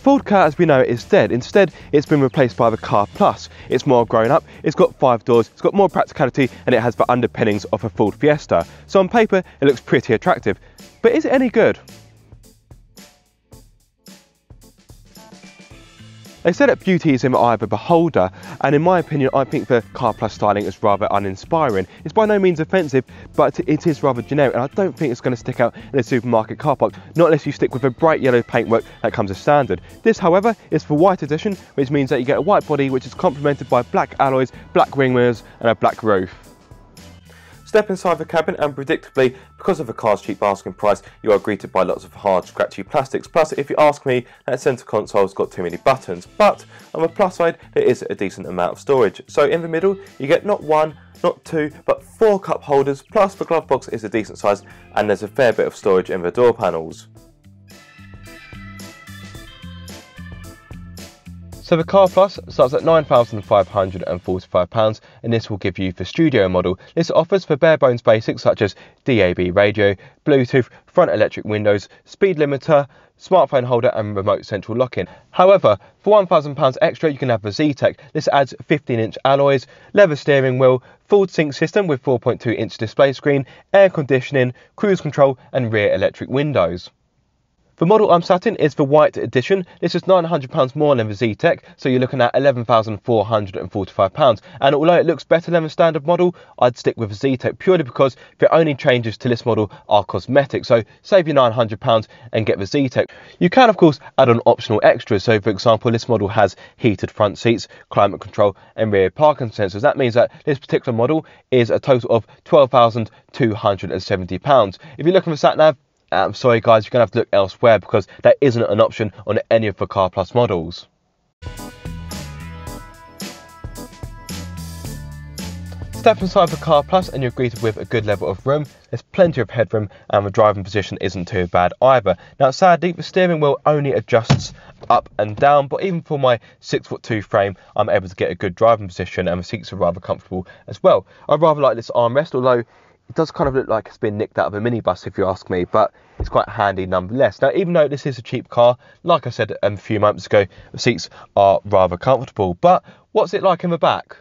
Ford Ka as we know it is dead. Instead, it's been replaced by the Ka Plus. It's more grown up, it's got 5 doors, it's got more practicality, and it has the underpinnings of a Ford Fiesta. So on paper, it looks pretty attractive. But is it any good? They say that beauty is in the eye of the beholder, and in my opinion, I think the Ka Plus styling is rather uninspiring. It's by no means offensive, but it is rather generic, and I don't think it's going to stick out in a supermarket car park, not unless you stick with the bright yellow paintwork that comes as standard. This, however, is the white edition, which means that you get a white body which is complemented by black alloys, black wing mirrors, and a black roof. Step inside the cabin and predictably, because of the car's cheap asking price, you are greeted by lots of hard, scratchy plastics. Plus, if you ask me, that centre console's got too many buttons. But on the plus side, there is a decent amount of storage. So in the middle, you get not 1, not 2, but 4 cup holders, plus the glove box is a decent size, and there's a fair bit of storage in the door panels. So the Ka Plus starts at £9,545 and this will give you the studio model. This offers the bare bones basics such as DAB radio, Bluetooth, front electric windows, speed limiter, smartphone holder and remote central lock-in. However, for £1,000 extra you can have the Z-Tech. This adds 15-inch alloys, leather steering wheel, full sync system with 4.2-inch display screen, air conditioning, cruise control and rear electric windows. The model I'm sat in is the white edition. This is £900 more than the Z-Tech, so you're looking at £11,445. And although it looks better than the standard model, I'd stick with the Z-Tech purely because the only changes to this model are cosmetic. So save your £900 and get the Z-Tech. You can of course add on optional extras. So for example, this model has heated front seats, climate control and rear parking sensors. That means that this particular model is a total of £12,270. If you're looking for sat-nav, I'm sorry guys, you're going to have to look elsewhere because that isn't an option on any of the Ka Plus models. Step inside the Ka Plus and you're greeted with a good level of room. There's plenty of headroom and the driving position isn't too bad either. Now sadly, the steering wheel only adjusts up and down, but even for my 6'2" frame, I'm able to get a good driving position and the seats are rather comfortable as well. I rather like this armrest, although it does kind of look like it's been nicked out of a minibus if you ask me, but it's quite handy nonetheless. Now, even though this is a cheap car, like I said a few months ago, the seats are rather comfortable. But what's it like in the back?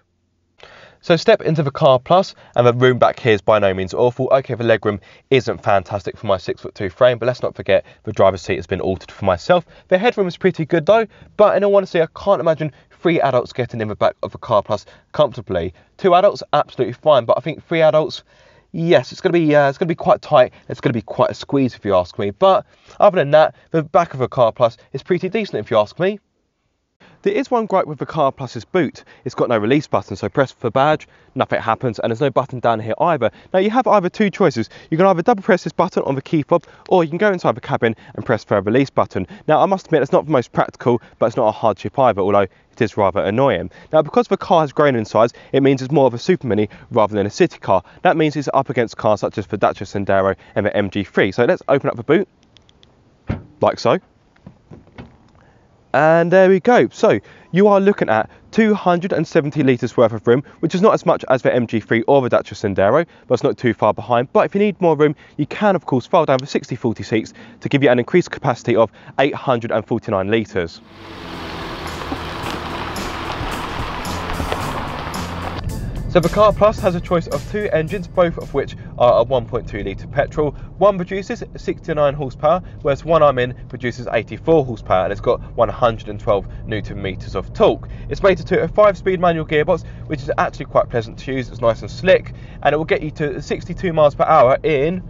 So step into the Ka Plus and the room back here is by no means awful. Okay, the legroom isn't fantastic for my 6'2" frame, but let's not forget the driver's seat has been altered for myself. The headroom is pretty good though, but in all honesty, I can't imagine 3 adults getting in the back of the Ka Plus comfortably. 2 adults, absolutely fine, but I think 3 adults, yes, it's going to be quite tight. It's going to be quite a squeeze if you ask me. But other than that, the back of a Ka Plus is pretty decent if you ask me. There is one gripe with the Ka Plus's boot. It's got no release button, so press the badge, nothing happens, and there's no button down here either. Now you have either 2 choices. You can either double press this button on the key fob, or you can go inside the cabin and press the release button. Now I must admit it's not the most practical, but it's not a hardship either, although it is rather annoying. Now because the car has grown in size, it means it's more of a super mini rather than a city car. That means it's up against cars such as the Dacia Sandero and the MG3. So let's open up the boot, like so. And there we go. So you are looking at 270 litres worth of room, which is not as much as the MG3 or the Dacia Sandero, but it's not too far behind. But if you need more room, you can of course file down the 60/40 seats to give you an increased capacity of 849 litres. So the Ka Plus has a choice of 2 engines, both of which are a 1.2 litre petrol. One produces 69 horsepower, whereas one I'm in produces 84 horsepower, and it's got 112 Newton meters of torque. It's rated to a 5-speed manual gearbox, which is actually quite pleasant to use. It's nice and slick, and it will get you to 62 miles per hour in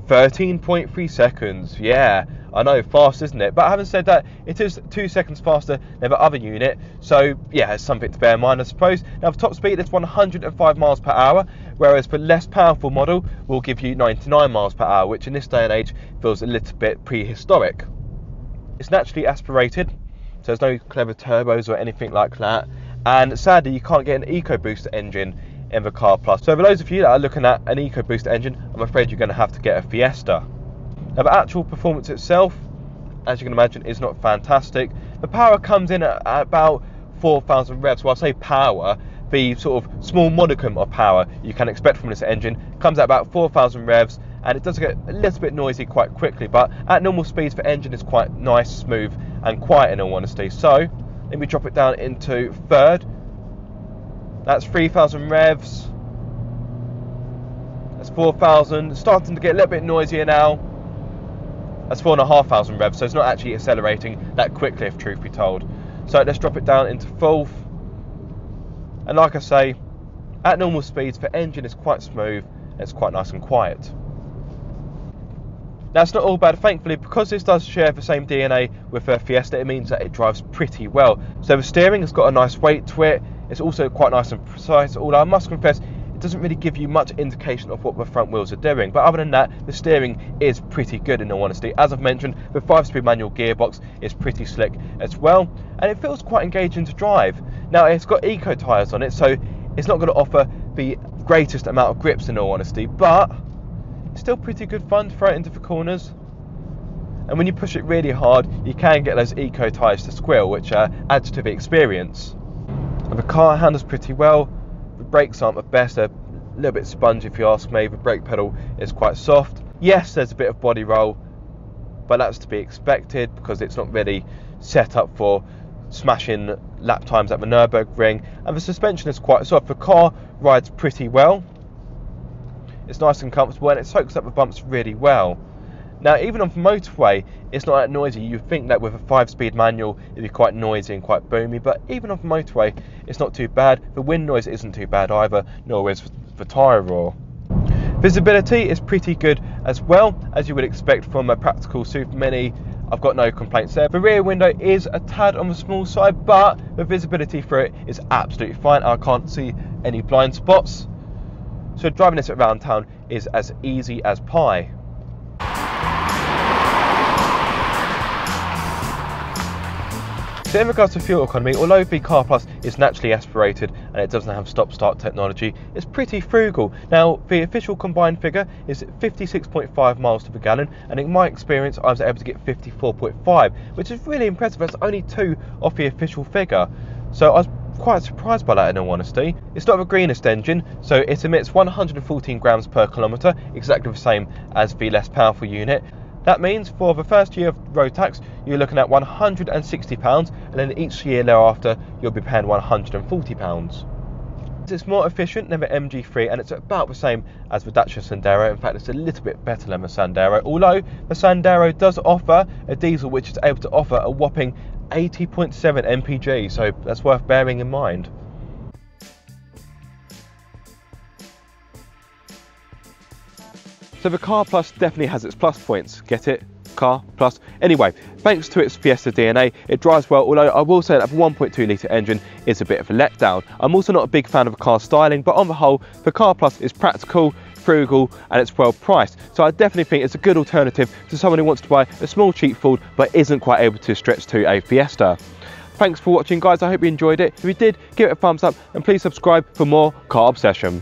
13.3 seconds. Yeah, I know, fast isn't it? But having said that, it is 2 seconds faster than the other unit, so yeah, it's something to bear in mind I suppose. Now the top speed is 105 miles per hour, whereas the less powerful model will give you 99 miles per hour, which in this day and age feels a little bit prehistoric. It's naturally aspirated, so there's no clever turbos or anything like that, and sadly you can't get an EcoBoost engine in the Ka Plus. So for those of you that are looking at an EcoBoost engine, I'm afraid you're going to have to get a Fiesta. Now the actual performance itself, as you can imagine, is not fantastic. The power comes in at about 4,000 revs. Well, I say power, the sort of small modicum of power you can expect from this engine comes at about 4,000 revs, and it does get a little bit noisy quite quickly, but at normal speeds the engine is quite nice, smooth and quiet, in all honesty. So let me drop it down into third. That's 3,000 revs. That's 4,000. Starting to get a little bit noisier now. That's 4,500 revs, so it's not actually accelerating that quickly, if truth be told. So let's drop it down into fourth. And like I say, at normal speeds, the engine is quite smooth and it's quite nice and quiet. Now, it's not all bad, thankfully, because this does share the same DNA with the Fiesta. It means that it drives pretty well. So the steering has got a nice weight to it. It's also quite nice and precise, although I must confess it doesn't really give you much indication of what the front wheels are doing. But other than that, the steering is pretty good, in all honesty. As I've mentioned, the 5-speed manual gearbox is pretty slick as well, and it feels quite engaging to drive. Now, it's got eco tyres on it, so it's not going to offer the greatest amount of grips, in all honesty, but it's still pretty good fun to throw it into the corners. And when you push it really hard, you can get those eco tyres to squeal, which adds to the experience. And the car handles pretty well. The brakes aren't the best, they're a little bit spongy if you ask me. The brake pedal is quite soft. Yes, there's a bit of body roll, but that's to be expected because it's not really set up for smashing lap times at the Nürburgring. And the suspension is quite soft. The car rides pretty well. It's nice and comfortable and it soaks up the bumps really well. Now, even on the motorway, it's not that noisy. You'd think that with a 5-speed manual, it'd be quite noisy and quite boomy, but even on the motorway, it's not too bad. The wind noise isn't too bad either, nor is the tyre roar. Visibility is pretty good as well, as you would expect from a practical Super Mini. I've got no complaints there. The rear window is a tad on the small side, but the visibility through it is absolutely fine. I can't see any blind spots. So driving this around town is as easy as pie. So in regards to fuel economy, although the Car Plus is naturally aspirated and it doesn't have stop-start technology, it's pretty frugal. Now, the official combined figure is 56.5 miles to the gallon, and in my experience, I was able to get 54.5, which is really impressive. That's only 2 off the official figure. So I was quite surprised by that, in all honesty. It's not the greenest engine, so it emits 114 grams per kilometre, exactly the same as the less powerful unit. That means for the first year of road tax, you're looking at £160, and then each year thereafter, you'll be paying £140. It's more efficient than the MG3, and it's about the same as the Dacia Sandero. In fact, it's a little bit better than the Sandero, although the Sandero does offer a diesel which is able to offer a whopping 80.7 mpg, so that's worth bearing in mind. So the Car Plus definitely has its plus points. Get it? Car Plus. Anyway, thanks to its Fiesta DNA, it drives well, although I will say that the 1.2 litre engine is a bit of a letdown. I'm also not a big fan of the car styling, but on the whole, the Car Plus is practical, frugal, and it's well priced. So I definitely think it's a good alternative to someone who wants to buy a small cheap Ford, but isn't quite able to stretch to a Fiesta. Thanks for watching, guys. I hope you enjoyed it. If you did, give it a thumbs up, and please subscribe for more car obsession.